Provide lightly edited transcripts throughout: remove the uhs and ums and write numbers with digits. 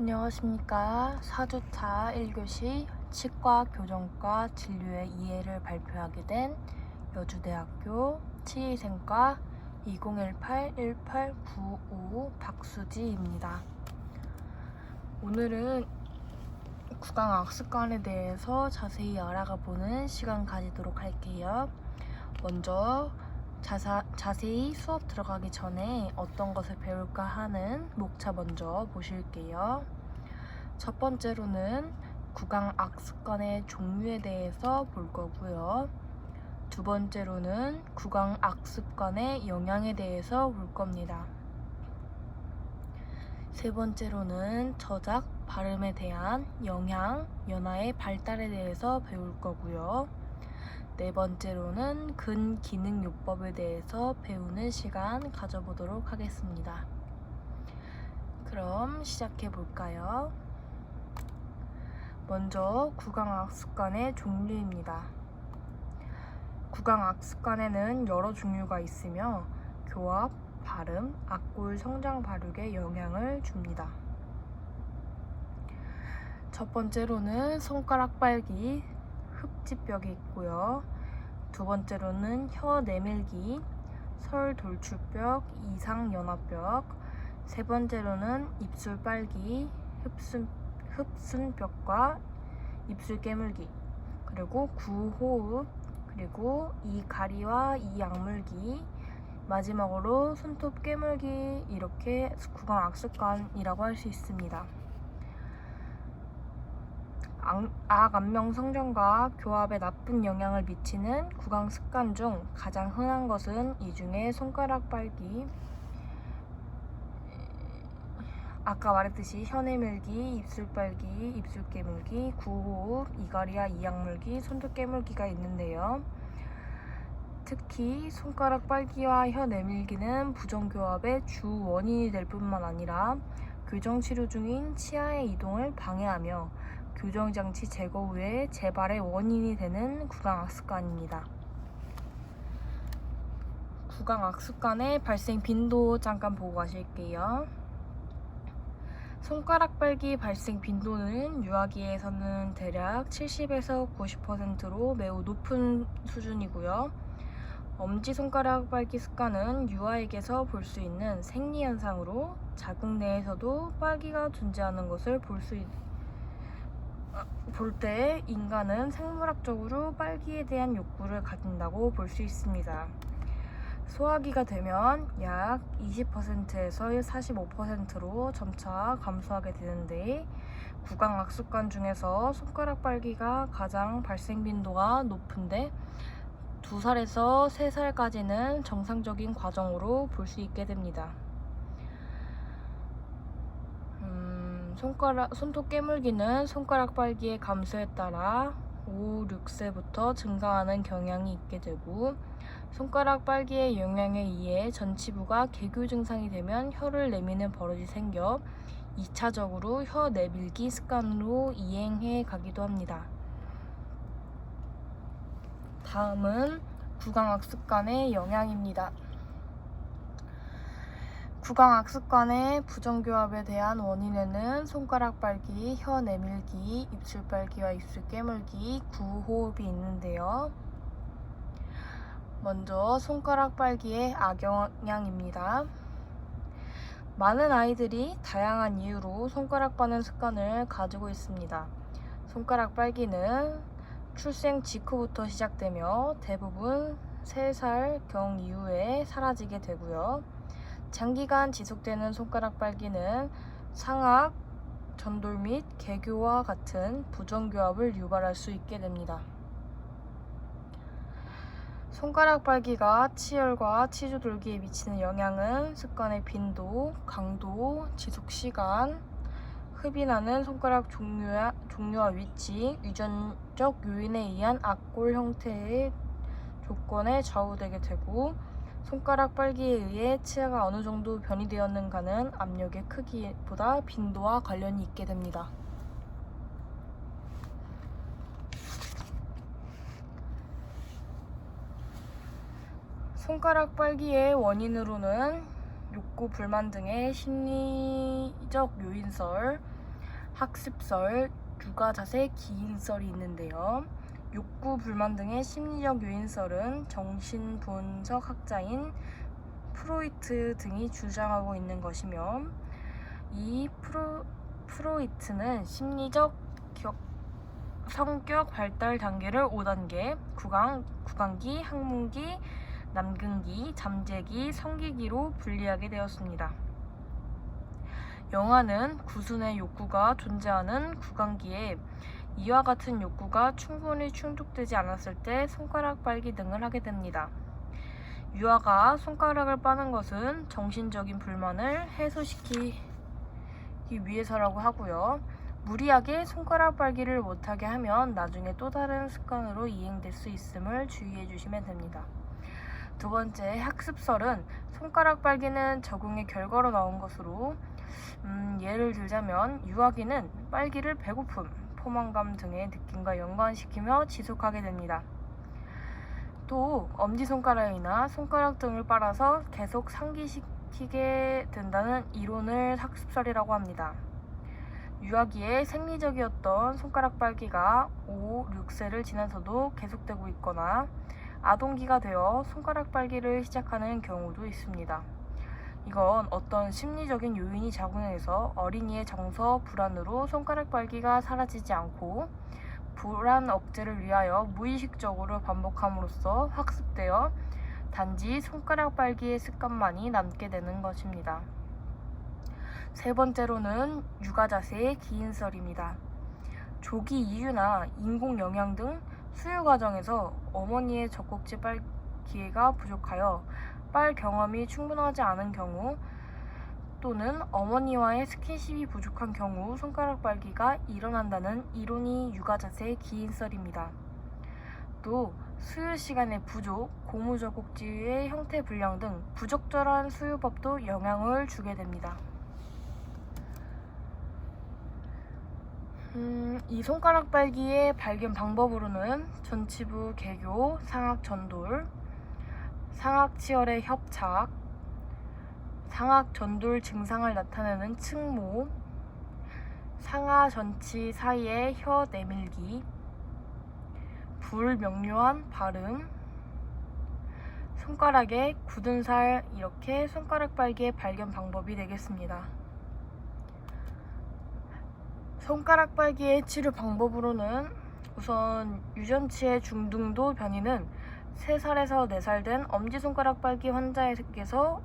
안녕하십니까. 4주차 1교시 치과 교정과 진료의 이해를 발표하게 된 여주대학교 치의생과 2018-1895 박수지입니다. 오늘은 구강악습관에 대해서 자세히 알아가 보는 시간 가지도록 할게요. 먼저 자세히 수업 들어가기 전에 어떤 것을 배울까 하는 목차 먼저 보실게요. 첫 번째로는 구강악습관의 종류에 대해서 볼 거고요. 두 번째로는 구강악습관의 영향에 대해서 볼 겁니다. 세 번째로는 저작, 발음에 대한 영향, 연화의 발달에 대해서 배울 거고요. 네 번째로는 근기능요법에 대해서 배우는 시간 가져보도록 하겠습니다. 그럼 시작해 볼까요? 먼저 구강악습관의 종류입니다. 구강악습관에는 여러 종류가 있으며 교합, 발음, 악골 성장 발육에 영향을 줍니다. 첫 번째로는 손가락 빨기, 흡집벽이 있고요. 두 번째로는 혀 내밀기, 설돌출벽, 이상연화벽. 세 번째로는 입술 빨기, 흡순벽과 입술 깨물기, 그리고 구호흡, 그리고 이가리와 이약물기, 마지막으로 손톱 깨물기. 이렇게 구강악습관이라고 할 수 있습니다. 악압명 성장과 교합에 나쁜 영향을 미치는 구강습관 중 가장 흔한 것은 이 중에 손가락 빨기, 아까 말했듯이 혀 내밀기, 입술 빨기, 입술 깨물기, 구호흡, 이가리와 이약물기, 손톱 깨물기가 있는데요. 특히 손가락 빨기와 혀 내밀기는 부정교합의 주 원인이 될 뿐만 아니라 교정치료 중인 치아의 이동을 방해하며 교정장치 제거 후에 재발의 원인이 되는 구강악습관입니다. 구강악습관의 발생 빈도 잠깐 보고 가실게요. 손가락 빨기 발생 빈도는 유아기에서는 대략 70에서 90%로 매우 높은 수준이고요. 엄지손가락 빨기 습관은 유아에게서 볼 수 있는 생리현상으로 자궁 내에서도 빨기가 존재하는 것을 볼 때 인간은 생물학적으로 빨기에 대한 욕구를 가진다고 볼 수 있습니다. 소화기가 되면 약 20%에서 45%로 점차 감소하게 되는데 구강악습관 중에서 손가락 빨기가 가장 발생 빈도가 높은데 2살에서 3살까지는 정상적인 과정으로 볼 수 있게 됩니다. 손톱 깨물기는 손가락 빨기의 감소에 따라 5, 6세부터 증가하는 경향이 있게 되고 손가락 빨기의 영향에 의해 전치부가 개교 증상이 되면 혀를 내미는 버릇이 생겨 2차적으로 혀 내밀기 습관으로 이행해 가기도 합니다. 다음은 구강악습관의 영향입니다. 구강악습관의 부정교합에 대한 원인에는 손가락 빨기, 혀 내밀기, 입술 빨기와 입술 깨물기, 구호흡이 있는데요. 먼저 손가락 빨기의 악영향입니다. 많은 아이들이 다양한 이유로 손가락 빠는 습관을 가지고 있습니다. 손가락 빨기는 출생 직후부터 시작되며 대부분 3살경 이후에 사라지게 되고요. 장기간 지속되는 손가락 빨기는 상악, 전돌 및 개교와 같은 부정교합을 유발할 수 있게 됩니다. 손가락 빨기가 치열과 치주돌기에 미치는 영향은 습관의 빈도, 강도, 지속시간, 흡인하는 손가락 종류와 위치, 유전적 요인에 의한 악골 형태의 조건에 좌우되게 되고 손가락 빨기에 의해 치아가 어느 정도 변이되었는가는 압력의 크기보다 빈도와 관련이 있게 됩니다. 손가락 빨기의 원인으로는 욕구 불만 등의 심리적 요인설, 학습설, 육아자세, 기인설이 있는데요. 욕구, 불만 등의 심리적 요인설은 정신분석학자인 프로이트 등이 주장하고 있는 것이며, 이 프로이트는 심리적 성격 발달 단계를 5단계, 구강기, 학문기, 남근기, 잠재기, 성기기로 분리하게 되었습니다. 영아는 구순의 욕구가 존재하는 구강기에 이와 같은 욕구가 충분히 충족되지 않았을 때 손가락 빨기 등을 하게 됩니다. 유아가 손가락을 빠는 것은 정신적인 불만을 해소시키기 위해서라고 하고요. 무리하게 손가락 빨기를 못하게 하면 나중에 또 다른 습관으로 이행될 수 있음을 주의해 주시면 됩니다. 두 번째, 학습설은 손가락 빨기는 적응의 결과로 나온 것으로 예를 들자면 유아기는 빨기를 배고픔, 포만감 등의 느낌과 연관시키며 지속하게 됩니다. 또 엄지손가락이나 손가락 등을 빨아서 계속 상기시키게 된다는 이론을 학습설이라고 합니다. 유아기에 생리적이었던 손가락 빨기가 5, 6세를 지나서도 계속되고 있거나 아동기가 되어 손가락 빨기를 시작하는 경우도 있습니다. 이건 어떤 심리적인 요인이 작용해서 어린이의 정서 불안으로 손가락 빨기가 사라지지 않고 불안 억제를 위하여 무의식적으로 반복함으로써 학습되어 단지 손가락 빨기의 습관만이 남게 되는 것입니다. 세 번째로는 육아자세의 기인설입니다. 조기 이유나 인공 영양 등 수유 과정에서 어머니의 젖꼭지 빨 기회가 부족하여 빨 경험이 충분하지 않은 경우 또는 어머니와의 스킨십이 부족한 경우 손가락 빨기가 일어난다는 이론이 육아자세의 기인설입니다. 또 수유 시간의 부족, 고무 젖꼭지의 형태 불량 등 부적절한 수유법도 영향을 주게 됩니다. 이 손가락 빨기의 발견 방법으로는 전치부 개교, 상악 전돌, 상악 치열의 협착, 상악 전돌 증상을 나타내는 측모, 상하 전치 사이의 혀 내밀기, 불명료한 발음, 손가락에 굳은 살, 이렇게 손가락 빨기의 발견 방법이 되겠습니다. 손가락 빨기의 치료 방법으로는 우선 유전치의 중등도 변이는 3살에서 4살 된 엄지손가락 빨기 환자에게서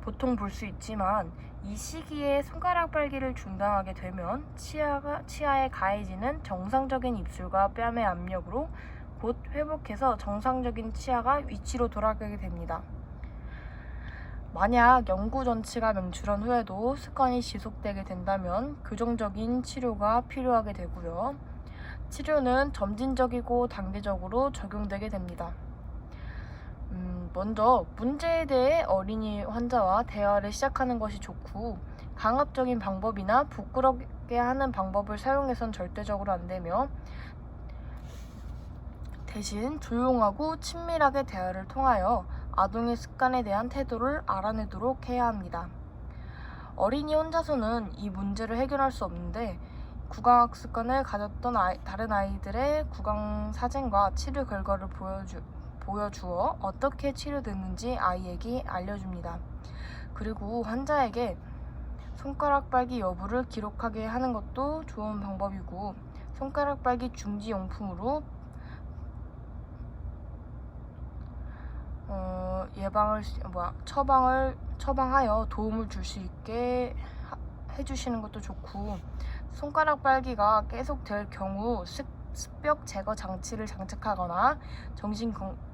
보통 볼 수 있지만 이 시기에 손가락 빨기를 중단하게 되면 치아에 가해지는 정상적인 입술과 뺨의 압력으로 곧 회복해서 정상적인 치아가 위치로 돌아가게 됩니다. 만약 영구 전치가 명출한 후에도 습관이 지속되게 된다면 교정적인 치료가 필요하게 되고요. 치료는 점진적이고 단계적으로 적용되게 됩니다. 먼저 문제에 대해 어린이 환자와 대화를 시작하는 것이 좋고 강압적인 방법이나 부끄럽게 하는 방법을 사용해선 절대적으로 안 되며 대신 조용하고 친밀하게 대화를 통하여 아동의 습관에 대한 태도를 알아내도록 해야 합니다. 어린이 혼자서는 이 문제를 해결할 수 없는데 구강학 습관을 가졌던 다른 아이들의 구강 사진과 치료 결과를 보여주어 어떻게 치료됐는지 아이에게 알려줍니다. 그리고 환자에게 손가락 빨기 여부를 기록하게 하는 것도 좋은 방법이고 손가락 빨기 중지 용품으로 처방하여 도움을 줄 수 있게 해주시는 것도 좋고 손가락 빨기가 계속될 경우 습벽 제거 장치를 장착하거나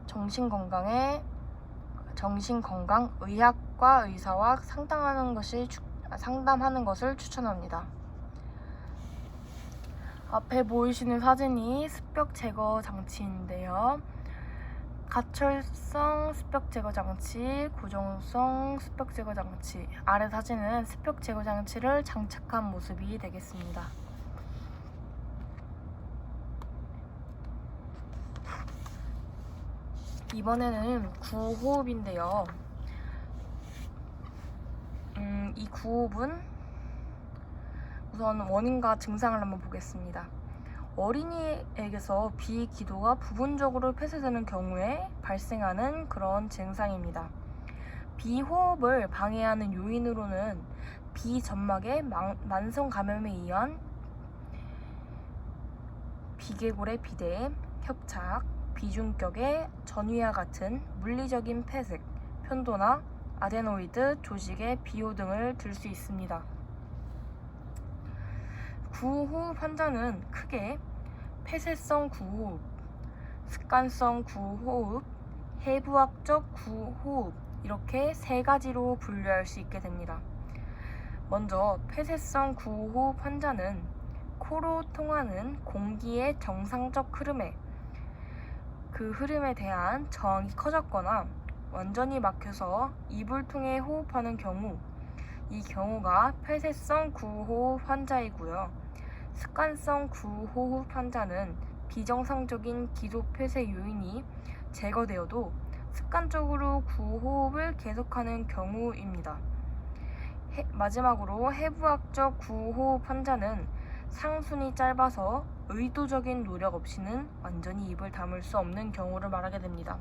정신건강 의학과 의사와 상담하는 것을 추천합니다. 앞에 보이시는 사진이 습벽 제거 장치인데요. 가철성 습벽 제거 장치, 고정성 습벽 제거 장치. 아래 사진은 습벽 제거 장치를 장착한 모습이 되겠습니다. 이번에는 구호흡인데요. 이 구호흡은 우선 원인과 증상을 한번 보겠습니다. 어린이에게서 비기도가 부분적으로 폐쇄되는 경우에 발생하는 그런 증상입니다. 비호흡을 방해하는 요인으로는 비점막의 만성 감염에 의한 비계골의 비대, 협착, 비중격의 전이와 같은 물리적인 폐색, 편도나 아데노이드 조직의 비호 등을 들 수 있습니다. 구호흡 환자는 크게 폐쇄성 구호흡, 습관성 구호흡, 해부학적 구호흡 이렇게 세 가지로 분류할 수 있게 됩니다. 먼저 폐쇄성 구호흡 환자는 코로 통하는 공기의 정상적 흐름에 그 흐름에 대한 저항이 커졌거나 완전히 막혀서 입을 통해 호흡하는 경우, 이 경우가 폐쇄성 구호흡 환자이고요. 습관성 구호흡 환자는 비정상적인 기도 폐쇄 요인이 제거되어도 습관적으로 구호흡을 계속하는 경우입니다. 마지막으로 해부학적 구호흡 환자는 상순이 짧아서 의도적인 노력 없이는 완전히 입을 다물 수 없는 경우를 말하게 됩니다.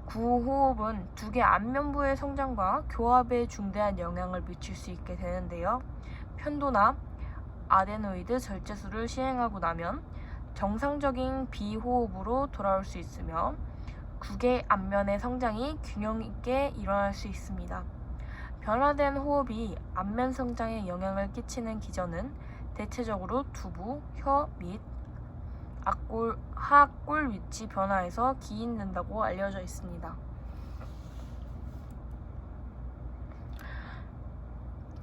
구호흡은 두 개 안면부의 성장과 교합에 중대한 영향을 미칠 수 있게 되는데요. 편도나 아데노이드 절제술을 시행하고 나면 정상적인 비호흡으로 돌아올 수 있으며 구개 안면의 성장이 균형 있게 일어날 수 있습니다. 변화된 호흡이 안면 성장에 영향을 끼치는 기전은 대체적으로 두부, 혀 및 하악골 위치 변화에서 기인된다고 알려져 있습니다.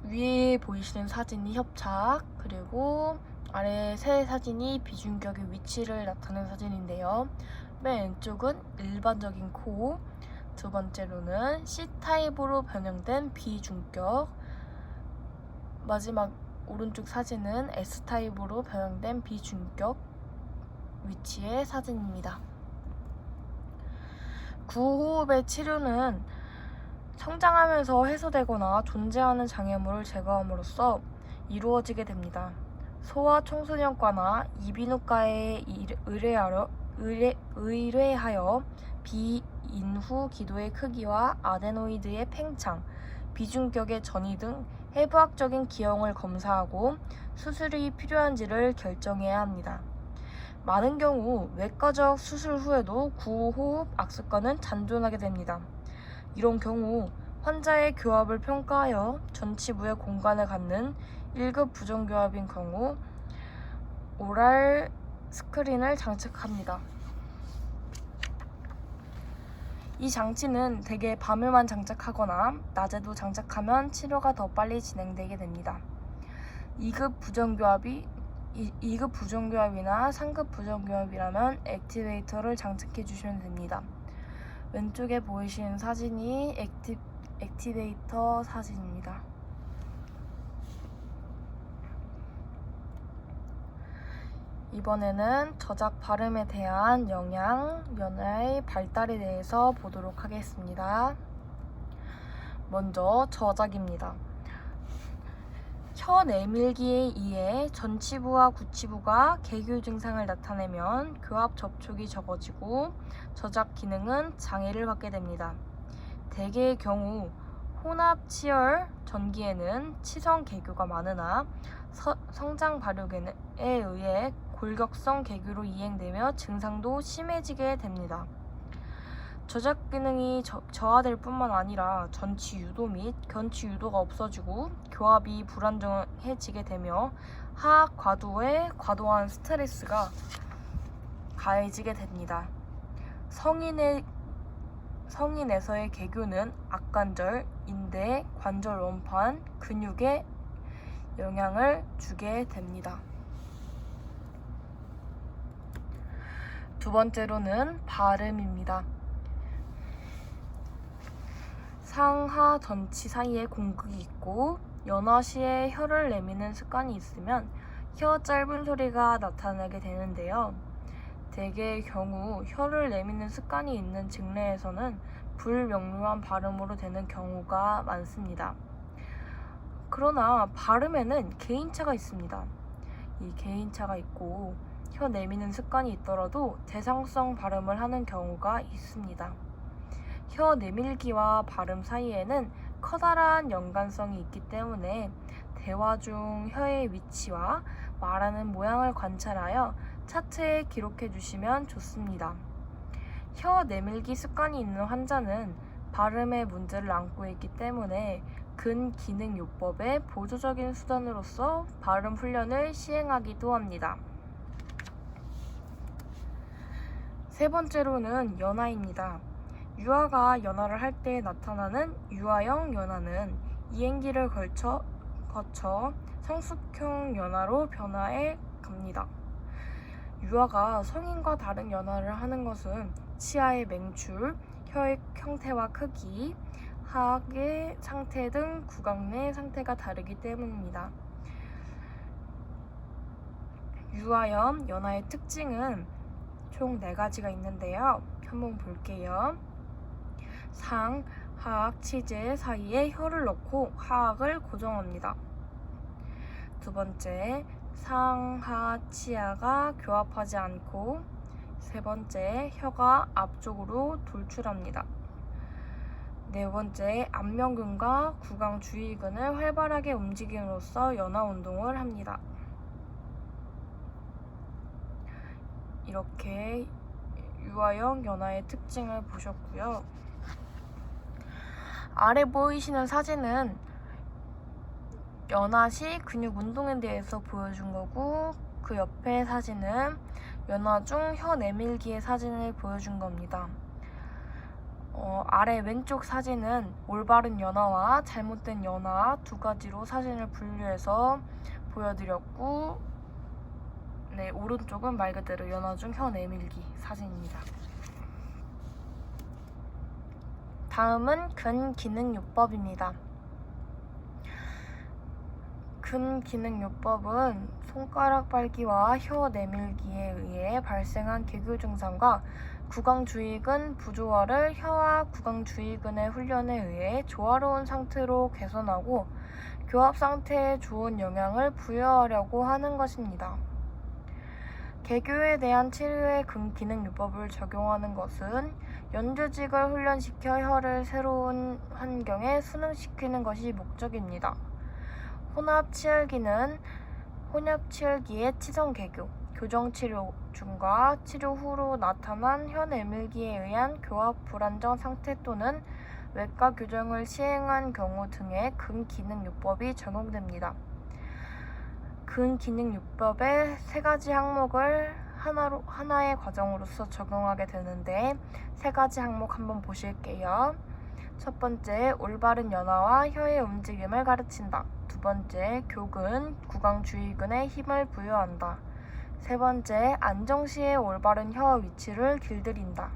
위에 보이시는 사진이 협착, 그리고 아래 세 사진이 비중격의 위치를 나타내는 사진인데요. 맨 왼쪽은 일반적인 코, 두 번째로는 C타입으로 변형된 비중격, 마지막 오른쪽 사진은 S타입으로 변형된 비중격 위치의 사진입니다. 구호흡의 치료는 성장하면서 해소되거나 존재하는 장애물을 제거함으로써 이루어지게 됩니다. 소아청소년과나 이비인후과에 의뢰하여 비인후 기도의 크기와 아데노이드의 팽창, 비중격의 전이 등 해부학적인 기형을 검사하고 수술이 필요한지를 결정해야 합니다. 많은 경우 외과적 수술 후에도 구호흡 악습과는 잔존하게 됩니다. 이런 경우 환자의 교합을 평가하여 전치부의 공간을 갖는 1급 부정교합인 경우 오랄 스크린을 장착합니다. 이 장치는 대개 밤에만 장착하거나 낮에도 장착하면 치료가 더 빨리 진행되게 됩니다. 2급 부정교합이나 3급 부정교합이라면 액티베이터를 장착해 주시면 됩니다. 왼쪽에 보이시는 사진이 액티베이터 사진입니다. 이번에는 저작 발음에 대한 영향, 연화의 발달에 대해서 보도록 하겠습니다. 먼저 저작입니다. 혀 내밀기에 의해 전치부와 구치부가 개교 증상을 나타내면 교합 접촉이 적어지고 저작 기능은 장애를 받게 됩니다. 대개의 경우 혼합치열 전기에는 치성 개교가 많으나 성장 발육에 의해 골격성 개교로 이행되며 증상도 심해지게 됩니다. 저작 기능이 저하될 뿐만 아니라 전치 유도 및 견치 유도가 없어지고 교합이 불안정해지게 되며 하악 과도에 과도한 스트레스가 가해지게 됩니다. 성인에서의 개교는 악관절, 인대, 관절 원판, 근육에 영향을 주게 됩니다. 두 번째로는 발음입니다. 상하 전치 사이에 공극이 있고 연화 시에 혀를 내미는 습관이 있으면 혀 짧은 소리가 나타나게 되는데요. 대개의 경우 혀를 내미는 습관이 있는 증례에서는 불명료한 발음으로 되는 경우가 많습니다. 그러나 발음에는 개인차가 있습니다. 이 개인차가 있고 혀 내미는 습관이 있더라도 대상성 발음을 하는 경우가 있습니다. 혀 내밀기와 발음 사이에는 커다란 연관성이 있기 때문에 대화 중 혀의 위치와 말하는 모양을 관찰하여 차트에 기록해 주시면 좋습니다. 혀 내밀기 습관이 있는 환자는 발음에 문제를 안고 있기 때문에 근기능요법의 보조적인 수단으로서 발음 훈련을 시행하기도 합니다. 세 번째로는 연화입니다. 유아가 연화를 할 때 나타나는 유아형 연화는 이행기를 거쳐 성숙형 연화로 변화해 갑니다. 유아가 성인과 다른 연화를 하는 것은 치아의 맹출, 혀의 형태와 크기, 하악의 상태 등 구강 내 상태가 다르기 때문입니다. 유아형 연화의 특징은 총 4가지가 있는데요. 한번 볼게요. 상, 하악, 치제 사이에 혀를 넣고 하악을 고정합니다. 두 번째, 상, 하, 치아가 교합하지 않고 세 번째, 혀가 앞쪽으로 돌출합니다. 네 번째, 안면근과 구강 주위근을 활발하게 움직임으로써 연화 운동을 합니다. 이렇게 유아형 연화의 특징을 보셨고요. 아래 보이시는 사진은 연화 시 근육 운동에 대해서 보여준 거고, 그 옆에 사진은 연화 중 혀 내밀기의 사진을 보여준 겁니다. 아래 왼쪽 사진은 올바른 연화와 잘못된 연화 2가지로 사진을 분류해서 보여드렸고, 네, 오른쪽은 말 그대로 연화 중 혀 내밀기 사진입니다. 다음은 근기능요법입니다. 근기능요법은 손가락 빨기와 혀 내밀기에 의해 발생한 개교 증상과 구강주의근 부조화를 혀와 구강주의근의 훈련에 의해 조화로운 상태로 개선하고 교합 상태에 좋은 영향을 부여하려고 하는 것입니다. 개교에 대한 치료의 근기능요법을 적용하는 것은 연조직을 훈련시켜 혀를 새로운 환경에 순응시키는 것이 목적입니다. 혼합치열기는 혼합치열기의 치성개교, 교정치료 중과 치료 후로 나타난 혀 내밀기에 의한 교합 불안정 상태 또는 외과 교정을 시행한 경우 등의 근기능요법이 적용됩니다. 근기능요법의 3가지 항목을 하나의 과정으로서 적용하게 되는데 3가지 항목 한번 보실게요. 첫 번째, 올바른 연화와 혀의 움직임을 가르친다. 두 번째, 교근, 구강주의근에 힘을 부여한다. 세 번째, 안정 시에 올바른 혀 위치를 길들인다.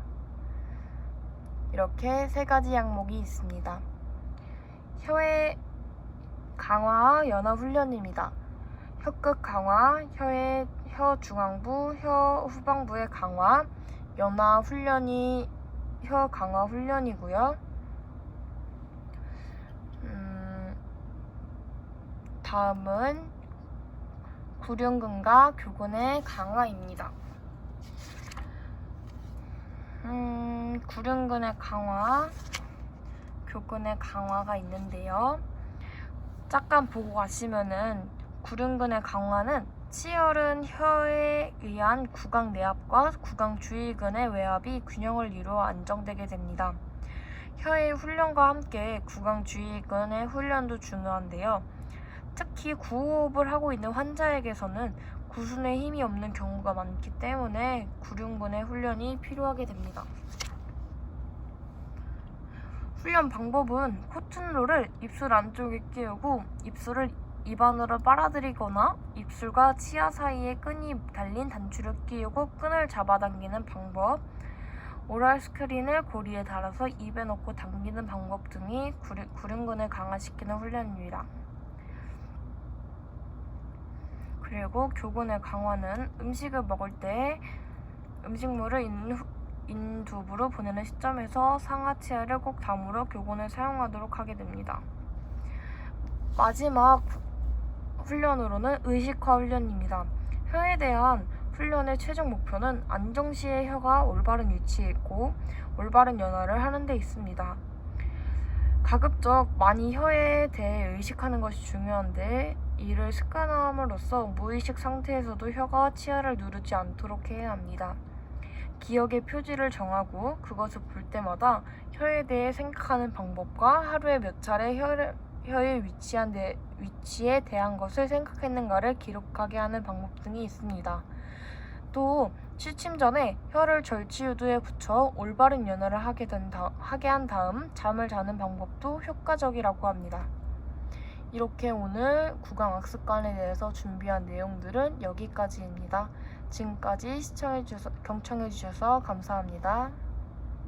이렇게 3가지 항목이 있습니다. 혀의 강화와 연화 훈련입니다. 혀끝 강화, 혀 중앙부, 혀 후방부의 강화, 연화 훈련이 혀 강화 훈련이고요. 다음은 구륜근과 교근의 강화입니다. 구륜근의 강화, 교근의 강화가 있는데요. 잠깐 보고 가시면은 구륜근의 강화는 치열은 혀에 의한 구강 내압과 구강 주위근의 외압이 균형을 이루어 안정되게 됩니다. 혀의 훈련과 함께 구강 주위근의 훈련도 중요한데요. 특히 구호흡을 하고 있는 환자에게서는 구순에 힘이 없는 경우가 많기 때문에 구륜근의 훈련이 필요하게 됩니다. 훈련 방법은 코튼롤을 입술 안쪽에 끼우고 입술을 입 안으로 빨아들이거나 입술과 치아 사이에 끈이 달린 단추를 끼우고 끈을 잡아당기는 방법, 오랄 스크린을 고리에 달아서 입에 넣고 당기는 방법 등이 구륜근을 강화시키는 훈련입니다. 그리고 교근의 강화는 음식을 먹을 때 음식물을 인두부로 보내는 시점에서 상하 치아를 꼭 다물어 교근을 사용하도록 하게 됩니다. 마지막 훈련으로는 의식화 훈련입니다. 혀에 대한 훈련의 최종 목표는 안정시에 혀가 올바른 위치에 있고 올바른 연화를 하는 데 있습니다. 가급적 많이 혀에 대해 의식하는 것이 중요한데 이를 습관화함으로써 무의식 상태에서도 혀가 치아를 누르지 않도록 해야 합니다. 기억의 표지를 정하고 그것을 볼 때마다 혀에 대해 생각하는 방법과 하루에 몇 차례 혀의 위치에 대한 것을 생각했는가를 기록하게 하는 방법 등이 있습니다. 또 취침 전에 혀를 절취유두에 붙여 올바른 연화를 하게 한 다음 잠을 자는 방법도 효과적이라고 합니다. 이렇게 오늘 구강악습관에 대해서 준비한 내용들은 여기까지입니다. 지금까지 경청해주셔서 감사합니다.